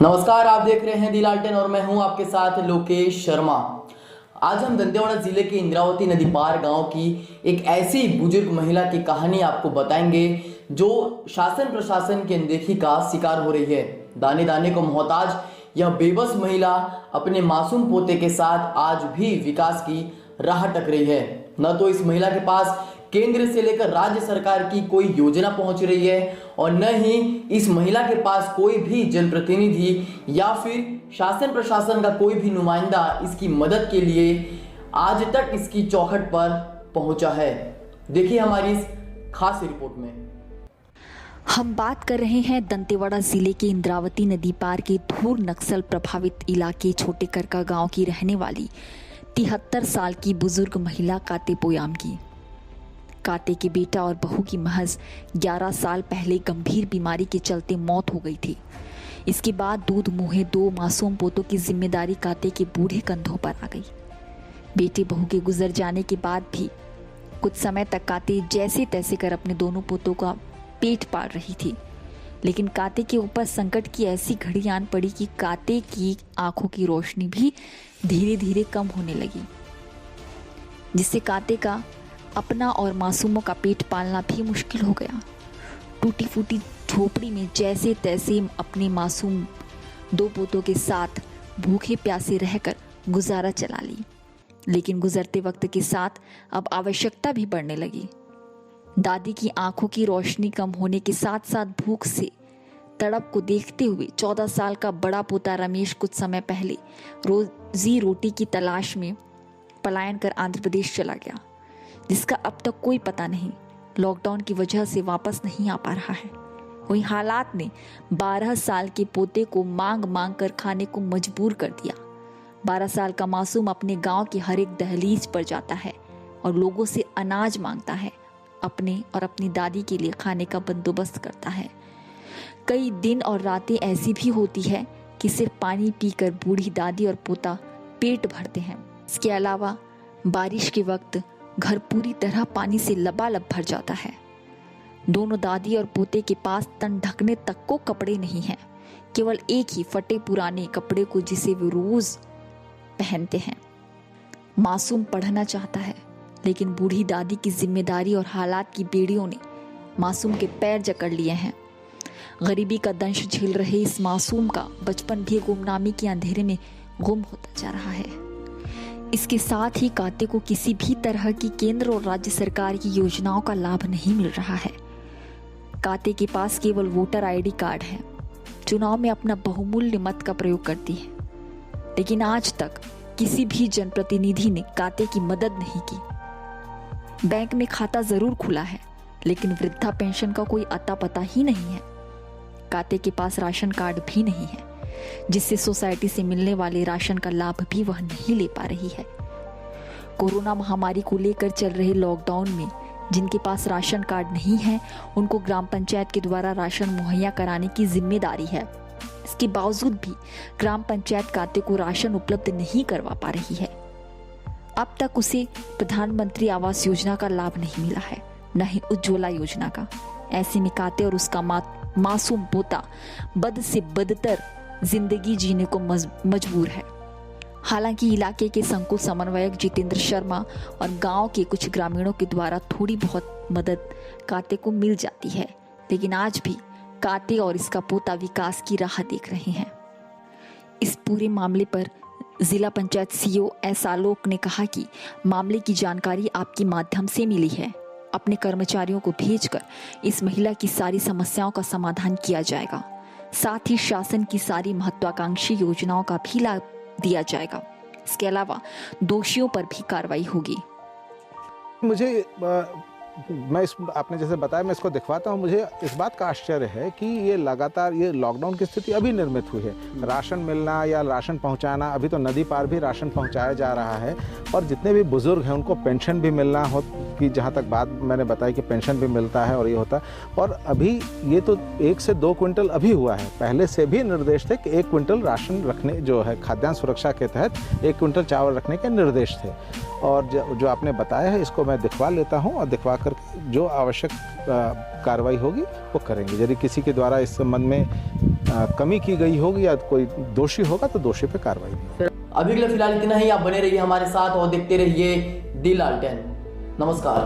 नमस्कार, आप देख रहे हैं दी लालटेन और मैं हूं आपके साथ लोकेश शर्मा। आज हम दंतेवाड़ा जिले के इंद्रावती नदी पार गांव की एक ऐसी बुजुर्ग महिला की कहानी आपको बताएंगे जो शासन प्रशासन की अनदेखी का शिकार हो रही है। दाने दाने को मोहताज यह बेबस महिला अपने मासूम पोते के साथ आज भी विकास की राह टक रही है। न तो इस महिला के पास केंद्र से लेकर राज्य सरकार की कोई योजना पहुंच रही है और न ही इस महिला के पास कोई भी जनप्रतिनिधि या फिर शासन प्रशासन का कोई भी नुमाइंदा इसकी मदद के लिए आज तक इसकी चौखट पर पहुंचा है। देखिए हमारी इस खास रिपोर्ट में। हम बात कर रहे हैं दंतेवाड़ा जिले के इंद्रावती नदी पार के धूर नक्सल प्रभावित इलाके छोटे करका गांव की रहने वाली 73 साल की बुजुर्ग महिला काते पोयाम की। काते के बेटा और बहू की महज 11 साल पहले गंभीर बीमारी के चलते मौत हो गई थी। इसके बाद दूध मुहे 2 मासूम पोतों की जिम्मेदारी काते के बूढ़े कंधों पर आ गई। बेटे बहू के गुजर जाने के बाद भी कुछ समय तक काते जैसे तैसे कर अपने दोनों पोतों का पेट पाल रही थी, लेकिन काते के ऊपर संकट की ऐसी घड़ी आन पड़ी कि काते की आंखों की रोशनी भी धीरे धीरे कम होने लगी, जिससे काते का अपना और मासूमों का पेट पालना भी मुश्किल हो गया। टूटी फूटी झोपड़ी में जैसे तैसे अपने मासूम 2 पोतों के साथ भूखे प्यासे रहकर गुजारा चला ली, लेकिन गुजरते वक्त के साथ अब आवश्यकता भी बढ़ने लगी। दादी की आंखों की रोशनी कम होने के साथ साथ भूख से तड़प को देखते हुए 14 साल का बड़ा पोता रमेश कुछ समय पहले रोजी रोटी की तलाश में पलायन कर आंध्र प्रदेश चला गया, जिसका अब तक कोई पता नहीं। लॉकडाउन की वजह से वापस नहीं आ पा रहा है। वहीं हालात ने 12 साल के पोते को मांग मांग कर खाने को मजबूर कर दिया। 12 साल का मासूम अपने गांव की हर एक दहलीज पर जाता है और लोगों से अनाज मांगता है, अपने और अपनी दादी के लिए खाने का बंदोबस्त करता है। कई दिन और रातें ऐसी भी होती है कि सिर्फ पानी पीकर बूढ़ी दादी और पोता पेट भरते हैं। इसके अलावा बारिश के वक्त घर पूरी तरह पानी से लबालब भर जाता है। दोनों दादी और पोते के पास तन ढकने तक को कपड़े नहीं हैं, केवल एक ही फटे पुराने कपड़े को जिसे वे रोज पहनते हैं। मासूम पढ़ना चाहता है, लेकिन बूढ़ी दादी की जिम्मेदारी और हालात की बेड़ियों ने मासूम के पैर जकड़ लिए हैं। गरीबी का दंश झेल रहे इस मासूम का बचपन भी गुमनामी के अंधेरे में गुम होता जा रहा है। इसके साथ ही काते को किसी भी तरह की केंद्र और राज्य सरकार की योजनाओं का लाभ नहीं मिल रहा है। काते के पास केवल वोटर आईडी कार्ड है। चुनाव में अपना बहुमूल्य मत का प्रयोग करती है, लेकिन आज तक किसी भी जनप्रतिनिधि ने काते की मदद नहीं की। बैंक में खाता जरूर खुला है, लेकिन वृद्धा पेंशन का कोई अता पता ही नहीं है। काते के पास राशन कार्ड भी नहीं है, जिससे सोसाइटी से मिलने वाले राशन का लाभ भी वह नहीं ले पा रही है। कोरोना महामारी को लेकर चल रहे लॉकडाउन में जिनके पास राशन कार्ड नहीं है, उनको ग्राम पंचायत के द्वारा राशन मुहैया कराने की जिम्मेदारी है। इसके बावजूद भी ग्राम पंचायत काते को राशन उपलब्ध नहीं करवा पा रही है। अब तक उसे प्रधानमंत्री आवास योजना का लाभ नहीं मिला है, न ही उज्ज्वला योजना का। ऐसे में काते और उसका मासूम पोता बद से बदतर जिंदगी जीने को मजबूर है। हालांकि इलाके के संकुल समन्वयक जितेंद्र शर्मा और गांव के कुछ ग्रामीणों के द्वारा थोड़ी बहुत मदद काते को मिल जाती है, लेकिन आज भी काते और इसका पोता विकास की राह देख रहे हैं। इस पूरे मामले पर जिला पंचायत सीईओ एस आलोक ने कहा कि मामले की जानकारी आपके माध्यम से मिली है। अपने कर्मचारियों को भेजकर इस महिला की सारी समस्याओं का समाधान किया जाएगा। साथ ही शासन की सारी महत्वाकांक्षी योजनाओं का भी लाभ दिया जाएगा। इसके अलावा दोषियों पर भी कार्रवाई होगी। आपने जैसे बताया, मैं इसको दिखवाता हूँ। मुझे इस बात का आश्चर्य है कि ये लगातार ये लॉकडाउन की स्थिति अभी निर्मित हुई है। राशन मिलना या राशन पहुँचाना, अभी तो नदी पार भी राशन पहुँचाया जा रहा है और जितने भी बुजुर्ग हैं उनको पेंशन भी मिलना की जहाँ तक बात मैंने बताई कि पेंशन भी मिलता है और ये होता है। और अभी ये तो 1 से 2 क्विंटल अभी हुआ है, पहले से भी निर्देश थे कि 1 क्विंटल राशन रखने जो है खाद्यान्न सुरक्षा के तहत 1 क्विंटल चावल रखने के निर्देश थे। और जो आपने बताया है इसको मैं दिखवा लेता हूँ और दिखवा कर जो आवश्यक कार्रवाई होगी वो करेंगे। यदि किसी के द्वारा इस संबंध में कमी की गई होगी या कोई दोषी होगा तो दोषी पे कार्रवाई भी। अभी के लिए फिलहाल इतना ही। आप बने रहिए हमारे साथ और देखते रहिए दी लालटेन। नमस्कार।